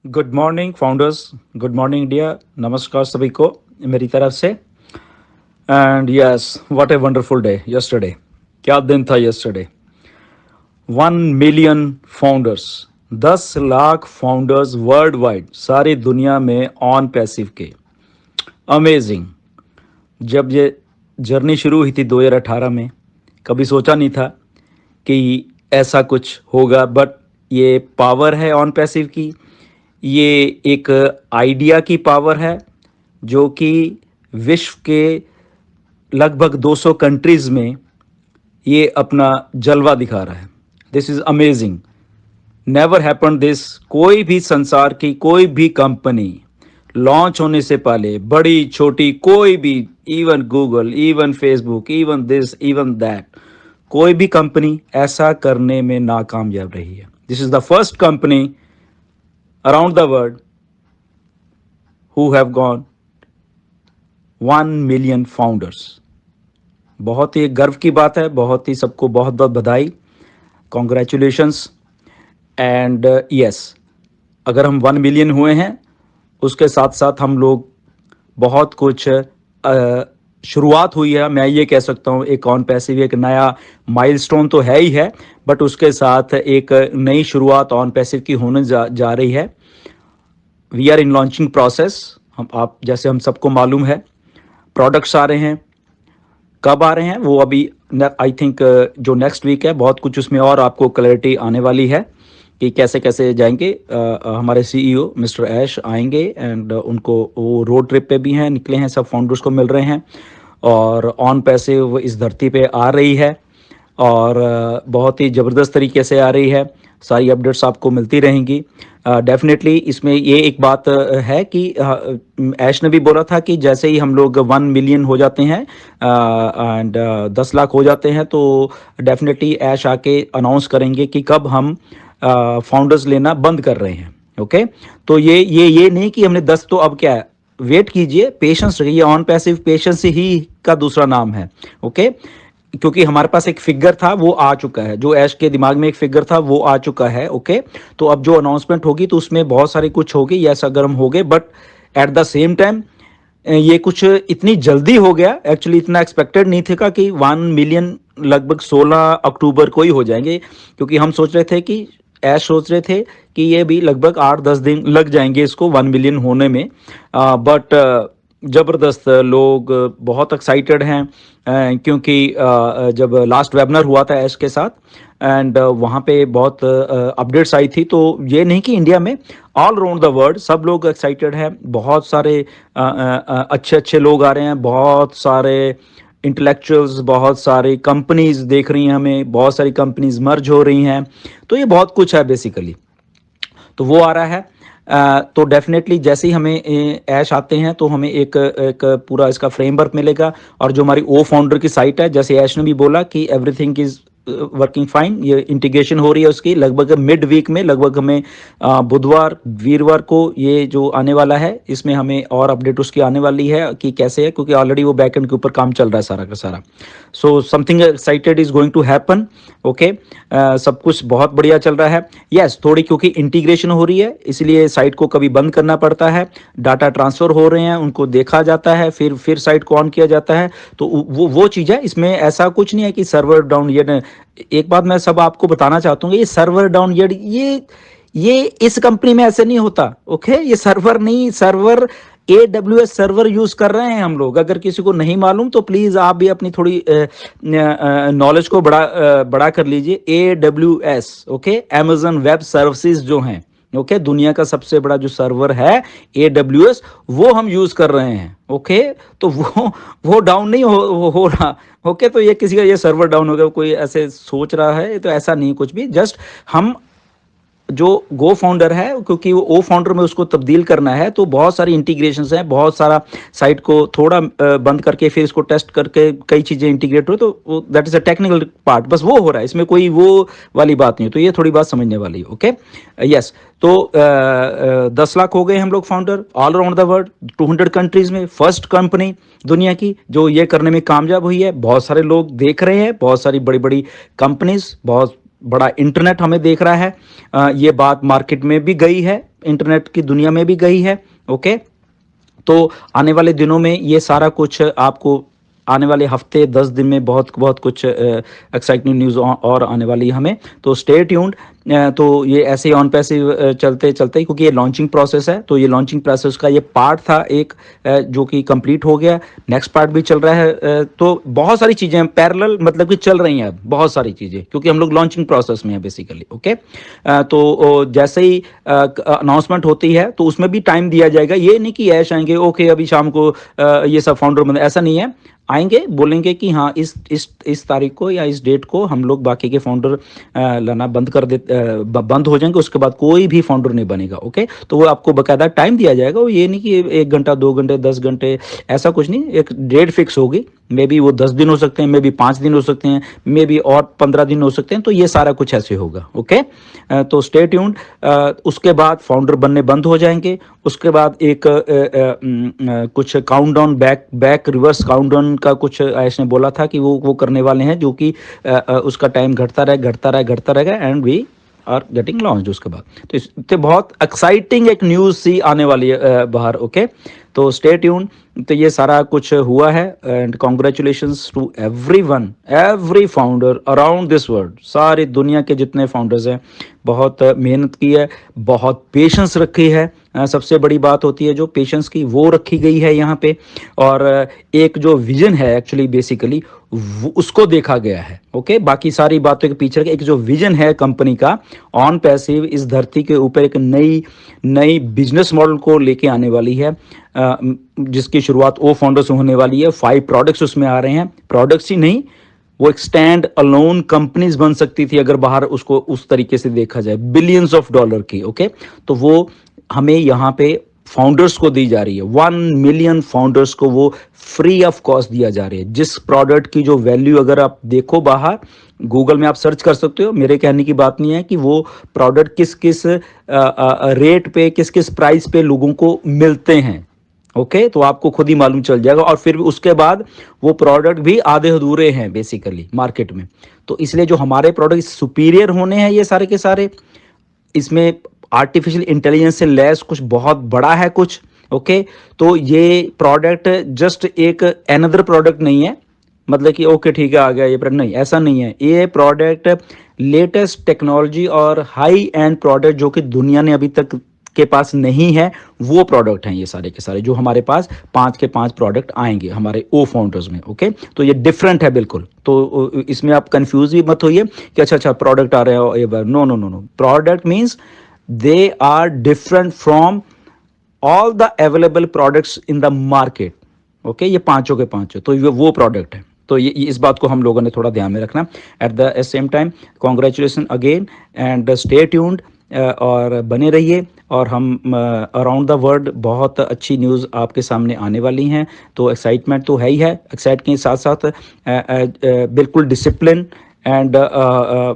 Good morning founders, good morning India. नमस्कार सभी को मेरी तरफ से। And yes, what a wonderful day yesterday. क्या दिन था yesterday. 1 million founders, 10 lakh founders world wide, सारी दुनिया में ऑन पैसिव के। अमेजिंग। जब ये जर्नी शुरू हुई थी 2018 में, कभी सोचा नहीं था कि ऐसा कुछ होगा, बट ये पावर है ऑन पैसिव की। ये एक आइडिया की पावर है जो कि विश्व के लगभग 200 कंट्रीज में ये अपना जलवा दिखा रहा है। This is amazing, never happen this. कोई भी संसार की कोई भी कंपनी लॉन्च होने से पहले, बड़ी छोटी कोई भी, even Google, even Facebook, even this, even that, कोई भी कंपनी ऐसा करने में नाकामयाब रही है। This is the first company around the world who have gone 1 million founders. बहुत ही गर्व की बात है, बहुत ही सबको बहुत बहुत बधाई, कॉन्ग्रेचुलेशंस। एंड यस, अगर हम 1 मिलियन हुए हैं, उसके साथ साथ हम लोग बहुत कुछ शुरुआत हुई है, मैं ये कह सकता हूँ। एक ऑन पैसिव एक नया माइलस्टोन तो है ही है, बट उसके साथ एक नई शुरुआत ऑन पैसिव की होने जा रही है। We are in launching process. आप जैसे हम सबको मालूम है, प्रोडक्ट्स आ रहे हैं। कब आ रहे हैं वो अभी आई थिंक जो नेक्स्ट वीक है, बहुत कुछ उसमें और आपको क्लैरिटी आने वाली है कि कैसे कैसे जाएंगे। हमारे सीईओ मिस्टर ऐश आएंगे एंड उनको वो रोड ट्रिप पे भी हैं, निकले हैं, सब फाउंडर्स को मिल रहे हैं। और ऑन पैसिव इस धरती पे आ रही है और बहुत ही ज़बरदस्त तरीके से आ रही है। सारी अपडेट्स आपको मिलती रहेंगी। डेफिनेटली इसमें ये एक बात है कि ऐश ने भी बोला था कि जैसे ही हम लोग 1 मिलियन हो जाते हैं एंड 10 लाख हो जाते हैं, तो डेफिनेटली ऐश आके अनाउंस करेंगे कि कब हम फाउंडर्स लेना बंद कर रहे हैं। ओके, तो ये नहीं कि हमने 10, तो अब क्या है, वेट कीजिए, पेशेंस रखिए। ऑन पैसिव पेशेंस ही का दूसरा नाम है। ओके, क्योंकि हमारे पास एक फिगर था वो आ चुका है, जो ऐश के दिमाग में एक फिगर था वो आ चुका है। ओके, तो अब जो अनाउंसमेंट होगी तो उसमें बहुत सारी कुछ होगी, यस, अगर हम हो गए, but at the same time ये कुछ इतनी जल्दी हो गया। एक्चुअली इतना एक्सपेक्टेड नहीं था कि 1 मिलियन लगभग 16 अक्टूबर को ही हो जाएंगे, क्योंकि हम सोच रहे थे कि ऐश सोच रहे थे कि ये भी लगभग 8-10 दिन लग जाएंगे इसको 1 मिलियन होने में। बट ज़बरदस्त, लोग बहुत एक्साइटेड हैं क्योंकि जब लास्ट वेबिनार हुआ था ऐश के साथ एंड वहाँ पे बहुत अपडेट्स आई थी, तो ये नहीं कि इंडिया में, ऑल अराउंड द वर्ल्ड सब लोग एक्साइटेड हैं। बहुत सारे अच्छे अच्छे लोग आ रहे हैं, बहुत सारे इंटेलेक्चुअल्स, बहुत सारी कंपनीज देख रही हैं हमें, बहुत सारी कंपनीज मर्ज हो रही हैं। तो ये बहुत कुछ है बेसिकली, तो वो आ रहा है। तो डेफिनेटली जैसे ही हमें ऐश आते हैं तो हमें एक एक पूरा इसका फ्रेमवर्क मिलेगा। और जो हमारी ओ फाउंडर की साइट है, जैसे ऐश ने भी बोला कि एवरीथिंग इज वर्किंग फाइन, ये इंटीग्रेशन हो रही है उसकी लगभग मिड वीक में, लगभग हमें बुधवार वीरवार को ये जो आने वाला है, इसमें हमें और अपडेट उसकी आने वाली है कि कैसे है, क्योंकि ऑलरेडी वो बैकएंड के ऊपर काम चल रहा है सारा का सारा। So something excited is going to happen. Okay, सब कुछ बहुत बढ़िया चल रहा है। यस, थोड़ी क्योंकि इंटीग्रेशन हो रही है इसलिए साइट को कभी बंद करना पड़ता है, डाटा ट्रांसफ़र हो रहे हैं, उनको देखा जाता है, फिर साइट को ऑन किया जाता है। तो वो चीज़ है, इसमें ऐसा कुछ नहीं है कि सर्वर डाउन। ये एक बात मैं सब आपको बताना चाहता हूँ, ये सर्वर डाउन ये इस कंपनी में ऐसे नहीं होता। ओके, ये सर्वर नहीं, सर्वर AWS सर्वर यूज कर रहे हैं हम लोग। अगर किसी को नहीं मालूम तो प्लीज आप भी अपनी थोड़ी नॉलेज को बड़ा कर लीजिए। AWS, okay, Amazon web services जो हैं, ओके, दुनिया का सबसे बड़ा जो सर्वर है AWS, वो हम यूज कर रहे हैं। ओके, तो वो डाउन नहीं हो रहा। ओके, तो ये किसी का ये सर्वर डाउन हो गया कोई ऐसे सोच रहा है, तो ऐसा नहीं कुछ भी। जस्ट हम जो गो फाउंडर है, क्योंकि वो ओ फाउंडर में उसको तब्दील करना है, तो बहुत सारी इंटीग्रेशंस हैं, बहुत सारा साइट को थोड़ा बंद करके फिर इसको टेस्ट करके कई चीज़ें इंटीग्रेट हो, तो that is a technical part, बस वो हो रहा है, इसमें कोई वो वाली बात नहीं है। तो ये थोड़ी बात समझने वाली है। ओके, यस, तो 10 लाख हो गए हम लोग founder all around the world, 200 countries में, फर्स्ट कंपनी दुनिया की जो ये करने में कामयाब हुई है। बहुत सारे लोग देख रहे हैं, बहुत सारी बड़ी बड़ी कंपनीज, बहुत बड़ा इंटरनेट हमें देख रहा है। ये बात मार्केट में भी गई है, इंटरनेट की दुनिया में भी गई है। ओके, तो आने वाले दिनों में ये सारा कुछ आपको आने वाले हफ्ते 10 दिन में बहुत बहुत कुछ एक्साइटिंग न्यूज़ और आने वाली है हमें, तो स्टे ट्यून्ड। तो ये ऐसे ही ऑन पैसिव चलते चलते, क्योंकि ये लॉन्चिंग प्रोसेस है, तो ये लॉन्चिंग प्रोसेस का ये पार्ट था एक, जो कि कंप्लीट हो गया। नेक्स्ट पार्ट भी चल रहा है, तो बहुत सारी चीज़ें पैरेलल मतलब कि चल रही हैं अब बहुत सारी चीज़ें, क्योंकि हम लोग लॉन्चिंग प्रोसेस में है बेसिकली। ओके, तो जैसे ही अनाउंसमेंट होती है तो उसमें भी टाइम दिया जाएगा। ये नहीं कि ऐश आएंगे ओके अभी शाम को ये सब फाउंडर बंद, ऐसा नहीं है। आएंगे, बोलेंगे कि हाँ इस तारीख को या इस डेट को हम लोग बाकी के फाउंडर लाना बंद कर दे, बंद हो जाएंगे, उसके बाद कोई भी फाउंडर नहीं बनेगा। ओके, तो वो आपको बकायदा टाइम दिया जाएगा। वो ये नहीं कि 1 घंटा 2 घंटे 10 घंटे, ऐसा कुछ नहीं, एक डेट फिक्स होगी। मे बी वो 10 दिन हो सकते हैं, मे बी 5 दिन हो सकते हैं, मे बी और 15 दिन हो सकते हैं, तो ये सारा कुछ ऐसे होगा। ओके, तो स्टे ट्यून्ड। उसके बाद फाउंडर बनने बंद हो जाएंगे। उसके बाद एक कुछ काउंटडाउन, बैक रिवर्स काउंटडाउन का कुछ ऐसे बोला था कि वो करने वाले हैं, जो कि उसका टाइम घटता रहेगा and we are getting launch उसके बाद। तो इससे बहुत एक्साइटिंग एक न्यूज़ सी आने वाली है बाहर। ओके, तो स्टे ट्यून। तो ये सारा कुछ हुआ है and congratulations to everyone, every founder around this world. सारी दुनिया के जितने फाउंडर्स हैं, बहुत मेहनत की है, बहुत पेशेंस रखी है। सबसे बड़ी बात होती है जो पेशेंस की, वो रखी गई है यहाँ पे। और एक जो विजन है एक्चुअली बेसिकली उसको देखा गया है। ओके, बाकी सारी बातों के पीछे एक जो विजन है कंपनी का, ऑन पैसिव इस धरती के ऊपर एक नई बिजनेस मॉडल को लेके आने वाली है, जिसकी शुरुआत ओ फाउंडर से होने वाली है। 5 प्रोडक्ट्स उसमें आ रहे हैं। प्रोडक्ट्स ही नहीं, वो एक स्टैंड अलोन कंपनीज बन सकती थी अगर बाहर उसको उस तरीके से देखा जाए, बिलियंस ऑफ डॉलर की। ओके, तो वो हमें यहाँ पे फाउंडर्स को दी जा रही है। 1 मिलियन फाउंडर्स को वो फ्री ऑफ कॉस्ट दिया जा रही है। जिस प्रोडक्ट की जो वैल्यू अगर आप देखो बाहर गूगल में आप सर्च कर सकते हो, मेरे कहने की बात नहीं है कि वो प्रोडक्ट किस किस रेट पे, किस किस प्राइस पे लोगों को मिलते हैं। ओके, तो आपको खुद ही मालूम चल जाएगा। और फिर उसके बाद वो प्रोडक्ट भी आधे अधूरे हैं बेसिकली मार्केट में। तो इसलिए जो हमारे प्रोडक्ट सुपीरियर होने हैं ये सारे के सारे, इसमें आर्टिफिशियल इंटेलिजेंस से लैस कुछ बहुत बड़ा है कुछ। ओके, तो ये प्रोडक्ट जस्ट एक अनदर प्रोडक्ट नहीं है, मतलब कि ओके ठीक है आ गया ये प्रोडक्ट, नहीं, ऐसा नहीं है। ये प्रोडक्ट लेटेस्ट टेक्नोलॉजी और हाई एंड प्रोडक्ट जो कि दुनिया ने अभी तक के पास नहीं है, वो प्रोडक्ट हैं ये सारे के सारे, जो हमारे पास 5 के 5 प्रोडक्ट आएंगे हमारे ओ फाउंडर्स में। ओके, तो ये डिफरेंट है बिल्कुल। तो इसमें आप कंफ्यूज भी मत होइए कि अच्छा प्रोडक्ट आ रहे हो ये बार, no no no no. Product means they are different from all the available products in the market. Okay, ये पांचों के पांचों तो ये वो प्रोडक्ट है। तो ये इस बात को हम लोगों ने थोड़ा ध्यान में रखना। At the same time congratulation again and stay tuned, और बने रहिए। और हम अराउंड द वर्ल्ड बहुत अच्छी न्यूज़ आपके सामने आने वाली हैं। तो एक्साइटमेंट तो है ही है, एक्साइट के साथ साथ बिल्कुल डिसिप्लिन एंड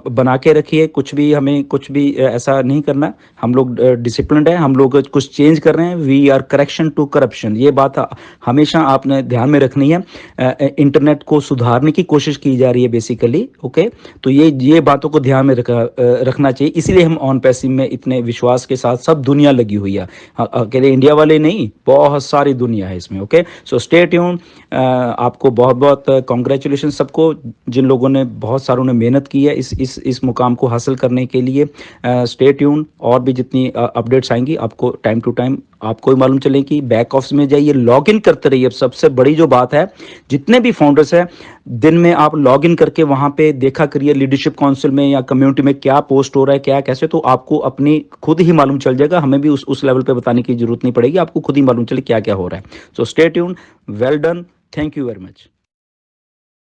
बना के रखिए। कुछ भी हमें कुछ भी ऐसा नहीं करना। हम लोग डिसिप्लिन्ड है, हम लोग कुछ चेंज कर रहे हैं। We are correction to corruption, ये बात हमेशा आपने ध्यान में रखनी है। इंटरनेट को सुधारने की कोशिश की जा रही है बेसिकली। ओके, तो ये बातों को ध्यान में रखना चाहिए। इसीलिए हम ऑन पैसिव में इतने विश्वास के साथ सब दुनिया लगी हुई है, अकेले इंडिया वाले नहीं, बहुत सारी दुनिया है इसमें। Okay, so stay tune. आपको बहुत बहुत कॉन्ग्रेचुलेशन सबको, जिन लोगों ने बहुत सारों ने मेहनत की है इस मुकाम को हासिल करने के लिए। स्टे ट्यून, और भी जितनी अपडेट्स आएंगी आपको टाइम टू टाइम आपको ही मालूम चले कि बैक ऑफिस में जाइए, लॉग इन करते रहिए। सबसे बड़ी जो बात है, जितने भी फाउंडर्स हैं दिन में आप लॉग इन करके वहां पे देखा करिए लीडरशिप काउंसिल में या कम्युनिटी में क्या पोस्ट हो रहा है, क्या कैसे, तो आपको अपनी खुद ही मालूम चल जाएगा। हमें भी उस लेवल पे बताने की जरूरत नहीं पड़ेगी, आपको खुद ही मालूम चले क्या क्या हो रहा है। So stay tune, well done, thank you very much.